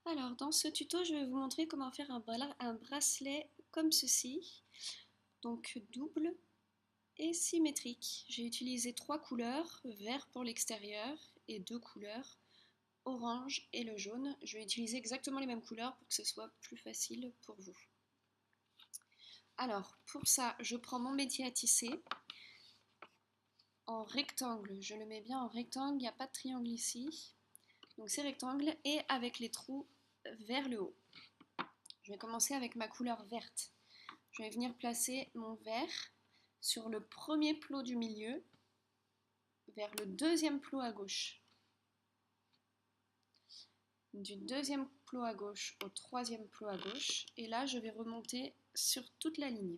Alors, dans ce tuto, je vais vous montrer comment faire un bracelet comme ceci, donc double et symétrique. J'ai utilisé 3 couleurs, vert pour l'extérieur et 2 couleurs, orange et le jaune. Je vais utiliser exactement les mêmes couleurs pour que ce soit plus facile pour vous. Alors, pour ça, je prends mon métier à tisser en rectangle. Je le mets bien en rectangle, il n'y a pas de triangle ici. Donc c'est rectangle et avec les trous vers le haut. Je vais commencer avec ma couleur verte. Je vais venir placer mon vert sur le premier plot du milieu, vers le deuxième plot à gauche. Du deuxième plot à gauche au troisième plot à gauche. Et là, je vais remonter sur toute la ligne.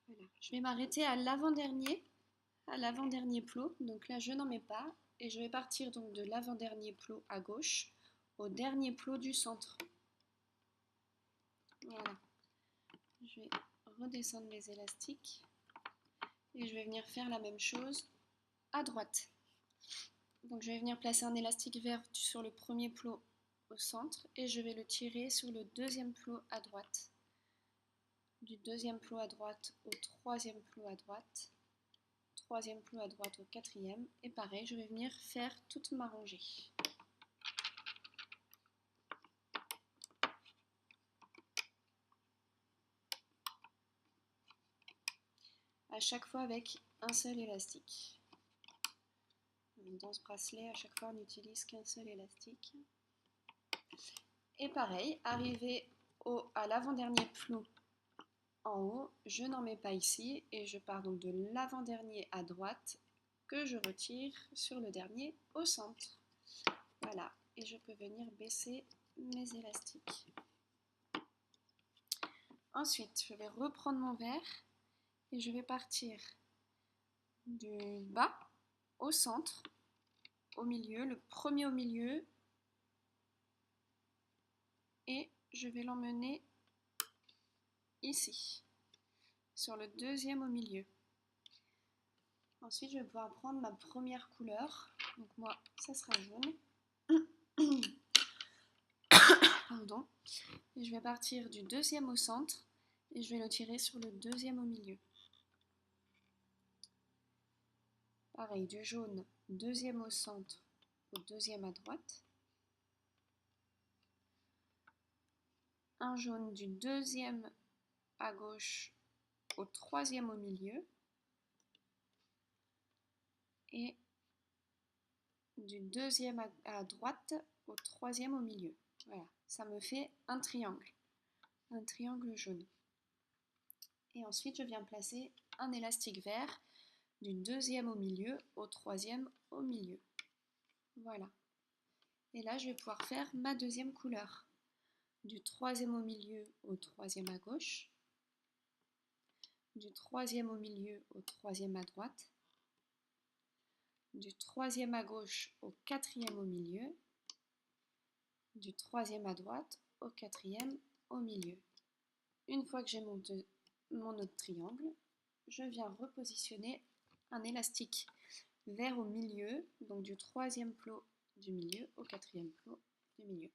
Voilà. Je vais m'arrêter à l'avant-dernier plot. Donc là, je n'en mets pas. Et je vais partir donc de l'avant-dernier plot à gauche au dernier plot du centre. Voilà. Je vais redescendre mes élastiques et je vais venir faire la même chose à droite. Donc je vais venir placer un élastique vert sur le premier plot au centre et je vais le tirer sur le deuxième plot à droite. Du deuxième plot à droite au troisième plot à droite, troisième plot à droite au quatrième, et pareil, je vais venir faire toute ma rangée. À chaque fois avec un seul élastique. Dans ce bracelet, à chaque fois, on n'utilise qu'un seul élastique. Et pareil, arrivé à l'avant-dernier plot en haut, je n'en mets pas ici et je pars donc de l'avant-dernier à droite que je retire sur le dernier au centre. Voilà, et je peux venir baisser mes élastiques. Ensuite, je vais reprendre mon verre et je vais partir du bas au centre, au milieu, le premier au milieu, et je vais l'emmener ici, sur le deuxième au milieu. Ensuite, je vais pouvoir prendre ma première couleur. Donc moi, ça sera jaune. Pardon. Et je vais partir du deuxième au centre et je vais le tirer sur le deuxième au milieu. Pareil, du jaune, deuxième au centre au deuxième à droite. Un jaune du deuxième à gauche au troisième au milieu. Et du deuxième à droite au troisième au milieu. Voilà, ça me fait un triangle jaune. Et ensuite, je viens placer un élastique vert du deuxième au milieu au troisième au milieu. Voilà. Et là, je vais pouvoir faire ma deuxième couleur. Du troisième au milieu au troisième à gauche. Du troisième au milieu au troisième à droite. Du troisième à gauche au quatrième au milieu. Du troisième à droite au quatrième au milieu. Une fois que j'ai mon autre triangle, je viens repositionner un élastique vert au milieu, donc du troisième plot du milieu au quatrième plot du milieu.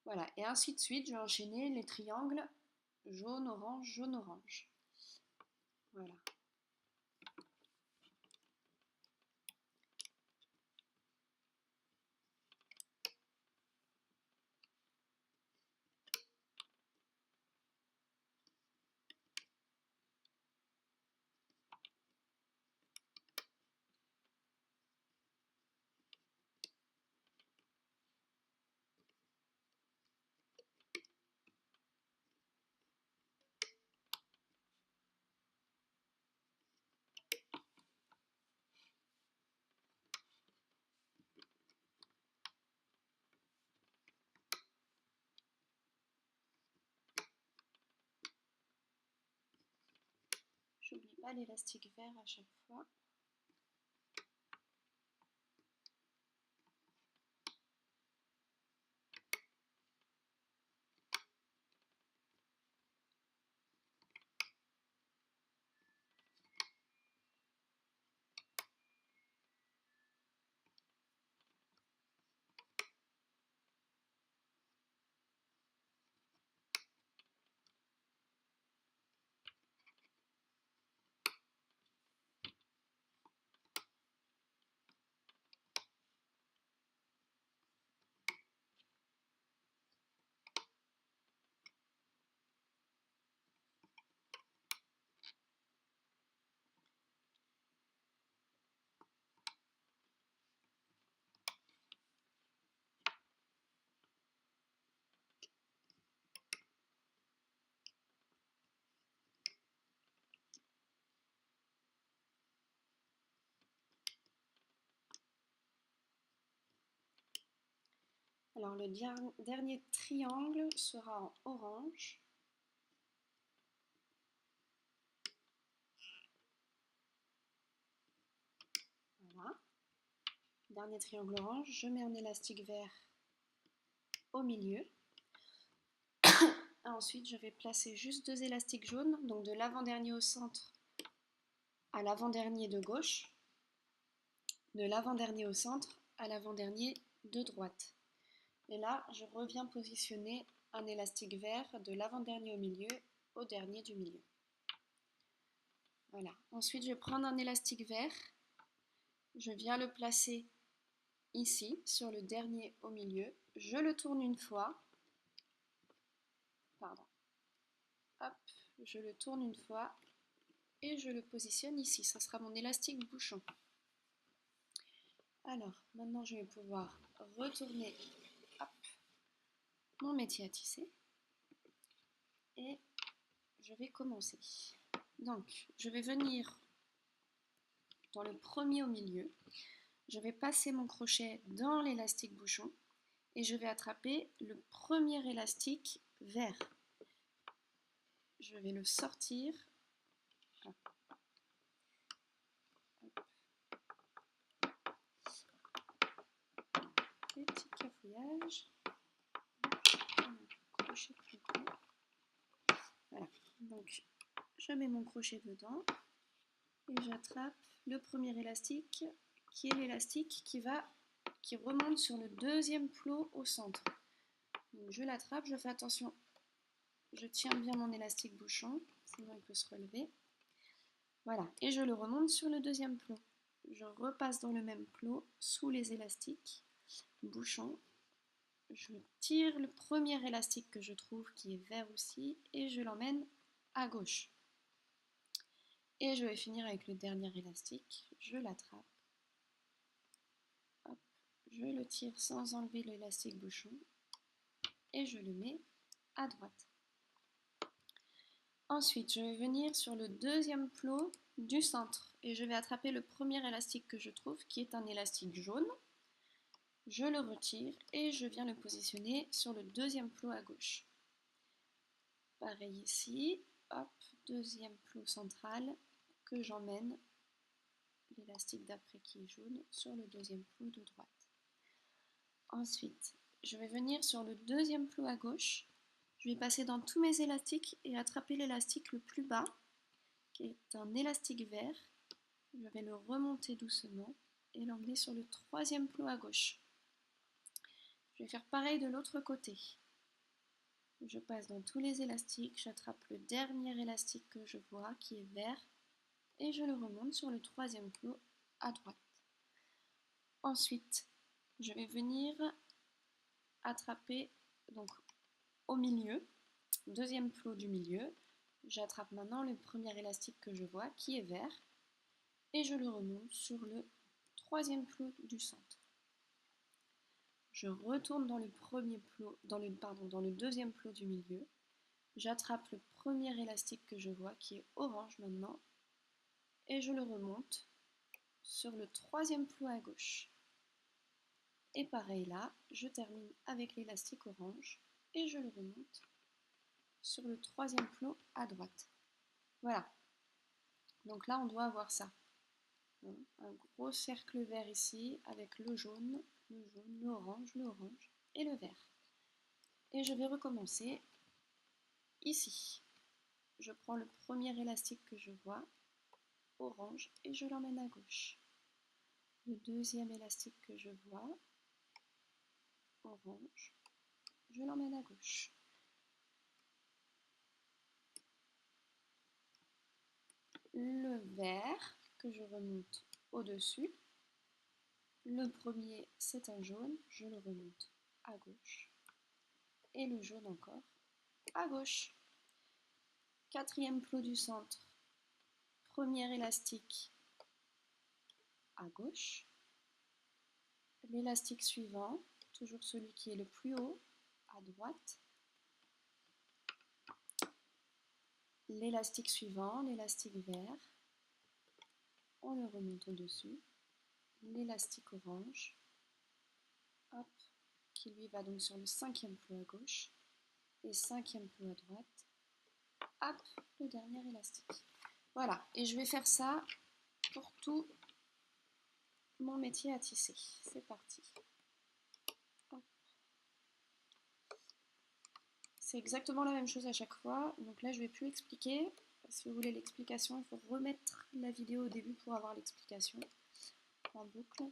Voilà, et ainsi de suite, je vais enchaîner les triangles jaune, orange, jaune, orange. Voilà. J'oublie pas l'élastique vert à chaque fois. Alors le dernier triangle sera en orange. Voilà. Dernier triangle orange, je mets un élastique vert au milieu. Ensuite, je vais placer juste 2 élastiques jaunes, donc de l'avant-dernier au centre à l'avant-dernier de gauche, de l'avant-dernier au centre à l'avant-dernier de droite. Et là, je reviens positionner un élastique vert de l'avant-dernier au milieu au dernier du milieu. Voilà. Ensuite, je vais prendre un élastique vert, je viens le placer ici, sur le dernier au milieu, je le tourne une fois, pardon, hop, je le tourne une fois et je le positionne ici, ça sera mon élastique bouchon. Alors, maintenant je vais pouvoir retourner hop, mon métier à tisser et je vais commencer. Donc, je vais venir dans le premier au milieu, je vais passer mon crochet dans l'élastique bouchon et je vais attraper le premier élastique vert. Je vais le sortir. Petit cafouillage. Crochet plus court. Voilà. Donc, je mets mon crochet dedans et j'attrape le premier élastique qui est l'élastique qui remonte sur le deuxième plot au centre. Donc, je l'attrape, je fais attention, je tiens bien mon élastique bouchon, sinon il peut se relever. Voilà, et je le remonte sur le deuxième plot. Je repasse dans le même plot sous les élastiques, bouchon. Je tire le premier élastique que je trouve qui est vert aussi et je l'emmène à gauche. Et je vais finir avec le dernier élastique, je l'attrape. Hop, je le tire sans enlever l'élastique bouchon et je le mets à droite. Ensuite, je vais venir sur le deuxième plot du centre et je vais attraper le premier élastique que je trouve qui est un élastique jaune. Je le retire et je viens le positionner sur le deuxième plot à gauche. Pareil ici, hop, deuxième plot central que j'emmène l'élastique d'après qui est jaune sur le deuxième plot de droite. Ensuite, je vais venir sur le deuxième plot à gauche. Je vais passer dans tous mes élastiques et attraper l'élastique le plus bas, qui est un élastique vert. Je vais le remonter doucement et l'emmener sur le troisième plot à gauche. Je vais faire pareil de l'autre côté. Je passe dans tous les élastiques, j'attrape le dernier élastique que je vois, qui est vert, et je le remonte sur le troisième plot à droite. Ensuite, je vais venir attraper donc au milieu, deuxième plot du milieu. J'attrape maintenant le premier élastique que je vois, qui est vert, et je le remonte sur le troisième plot du centre. Je retourne dans le premier plot, dans le deuxième plot du milieu. J'attrape le premier élastique que je vois, qui est orange maintenant, et je le remonte sur le troisième plot à gauche. Et pareil là, je termine avec l'élastique orange et je le remonte sur le troisième plot à droite. Voilà. Donc là, on doit avoir ça. Un gros cercle vert ici avec le jaune, l'orange et le vert. Et je vais recommencer ici. Je prends le premier élastique que je vois, orange, et je l'emmène à gauche. Le deuxième élastique que je vois, orange, je l'emmène à gauche. Le vert que je remonte au-dessus. Le premier, c'est un jaune, je le remonte à gauche. Et le jaune encore à gauche. Quatrième plot du centre, premier élastique à gauche. L'élastique suivant, toujours celui qui est le plus haut, à droite. L'élastique suivant, l'élastique vert, on le remonte au-dessus. L'élastique orange, hop, qui lui va donc sur le 5e plo à gauche et 5e plo à droite. Hop, le dernier élastique. Voilà, et je vais faire ça pour tout mon métier à tisser. C'est parti. C'est exactement la même chose à chaque fois, donc là je vais plus expliquer. Si vous voulez l'explication, il faut remettre la vidéo au début pour avoir l'explication en boucle.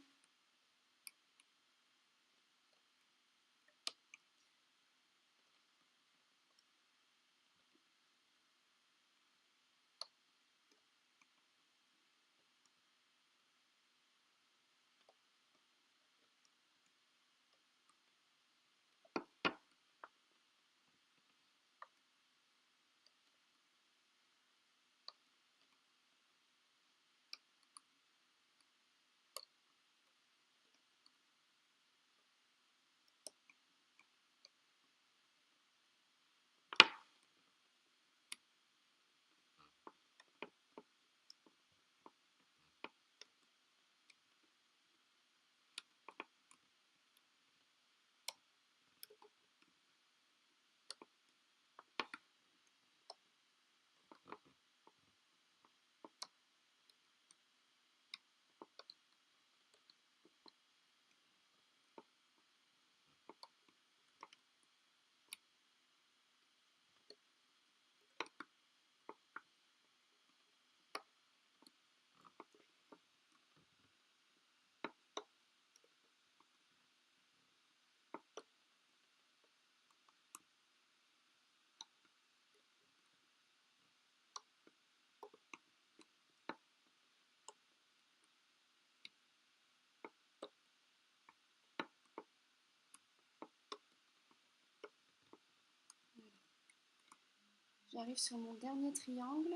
J'arrive sur mon dernier triangle.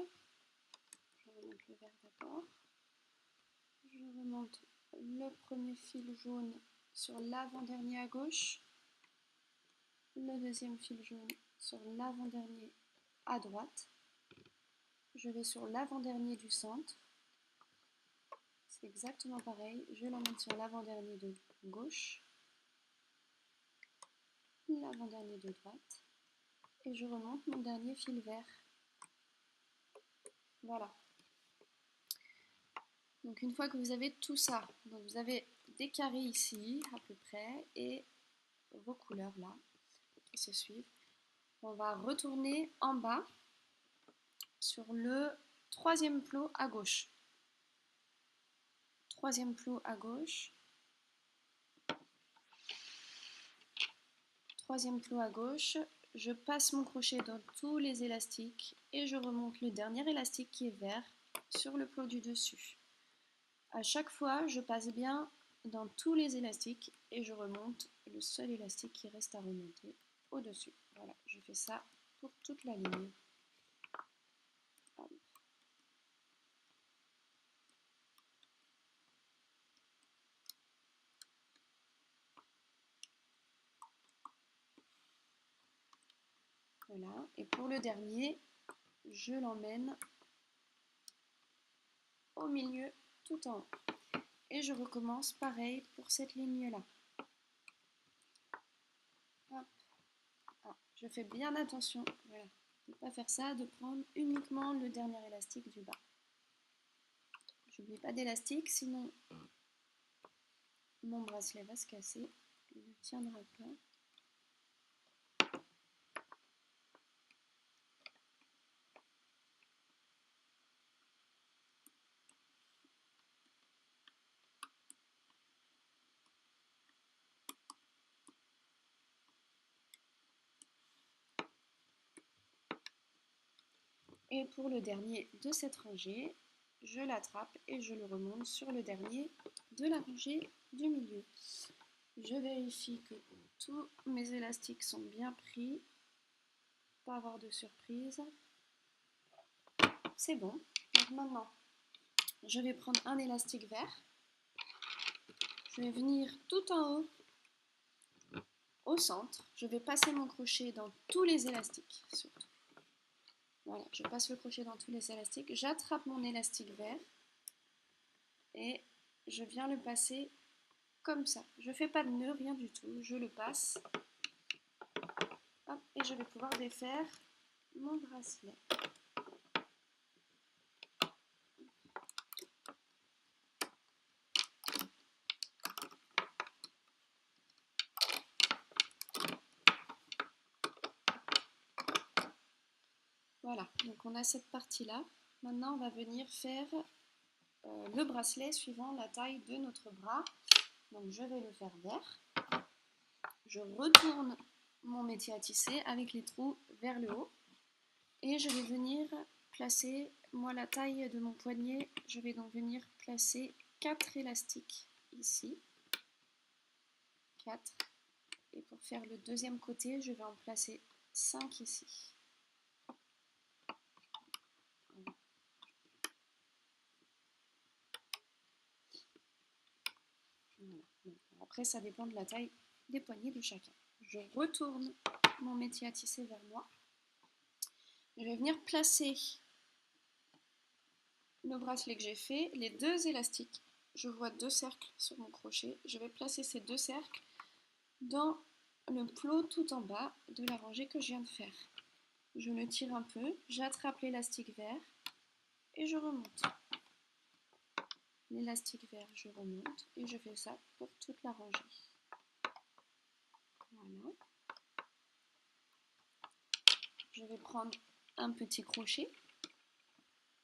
Je remonte le vert d'abord. Je remonte le premier fil jaune sur l'avant-dernier à gauche. Le deuxième fil jaune sur l'avant-dernier à droite. Je vais sur l'avant-dernier du centre. C'est exactement pareil. Je l'emmène sur l'avant-dernier de gauche. L'avant-dernier de droite. Et je remonte mon dernier fil vert. Voilà. Donc une fois que vous avez tout ça, donc vous avez des carrés ici à peu près et vos couleurs là qui se suivent, on va retourner en bas sur le 3e plo à gauche. 3e plo à gauche. 3e plo à gauche. Je passe mon crochet dans tous les élastiques et je remonte le dernier élastique qui est vert sur le plo du dessus. À chaque fois, je passe bien dans tous les élastiques et je remonte le seul élastique qui reste à remonter au-dessus. Voilà, je fais ça pour toute la ligne. Voilà, et pour le dernier, je l'emmène au milieu tout en haut. Et je recommence pareil pour cette ligne-là. Je fais bien attention, voilà, de ne pas faire ça, de prendre uniquement le dernier élastique du bas. J'oublie pas d'élastique, sinon mon bracelet va se casser, il ne tiendra pas. Et pour le dernier de cette rangée, je l'attrape et je le remonte sur le dernier de la rangée du milieu. Je vérifie que tous mes élastiques sont bien pris, pas avoir de surprise. C'est bon. Donc maintenant, je vais prendre un élastique vert. Je vais venir tout en haut, au centre. Je vais passer mon crochet dans tous les élastiques, surtout. Voilà, je passe le crochet dans tous les élastiques. J'attrape mon élastique vert et je viens le passer comme ça. Je fais pas de nœud, rien du tout. Je le passe. Hop, et je vais pouvoir défaire mon bracelet. Voilà, donc on a cette partie-là. Maintenant, on va venir faire le bracelet suivant la taille de notre bras. Donc je vais le faire vert. Je retourne mon métier à tisser avec les trous vers le haut. Et je vais venir placer, moi la taille de mon poignet, je vais donc venir placer 4 élastiques ici. 4. Et pour faire le deuxième côté, je vais en placer 5 ici. Voilà. Après, ça dépend de la taille des poignets de chacun. Je retourne mon métier à tisser vers moi. Je vais venir placer le bracelet que j'ai fait, les 2 élastiques. Je vois 2 cercles sur mon crochet. Je vais placer ces 2 cercles dans le plot tout en bas de la rangée que je viens de faire. Je le tire un peu, j'attrape l'élastique vert et je remonte. L'élastique vert, je remonte et je fais ça pour toute la rangée. Voilà. Je vais prendre un petit crochet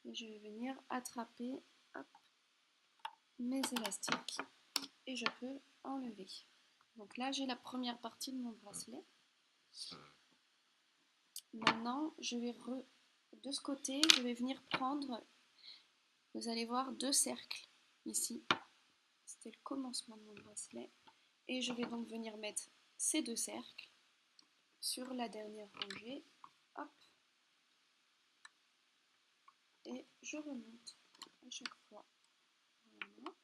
et je vais venir attraper mes élastiques et je peux enlever. Donc là, j'ai la première partie de mon bracelet. Maintenant, de ce côté, je vais venir prendre, vous allez voir, 2 cercles ici. C'était le commencement de mon bracelet. Et je vais donc venir mettre ces 2 cercles sur la dernière rangée. Hop. Et je remonte à chaque fois. Voilà.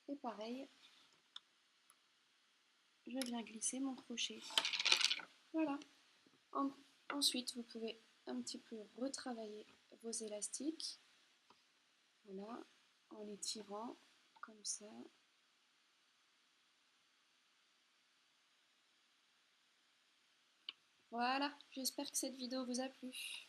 Et pareil, je viens glisser mon crochet. Voilà. Ensuite, vous pouvez un petit peu retravailler vos élastiques. Voilà, en les tirant comme ça. Voilà, j'espère que cette vidéo vous a plu.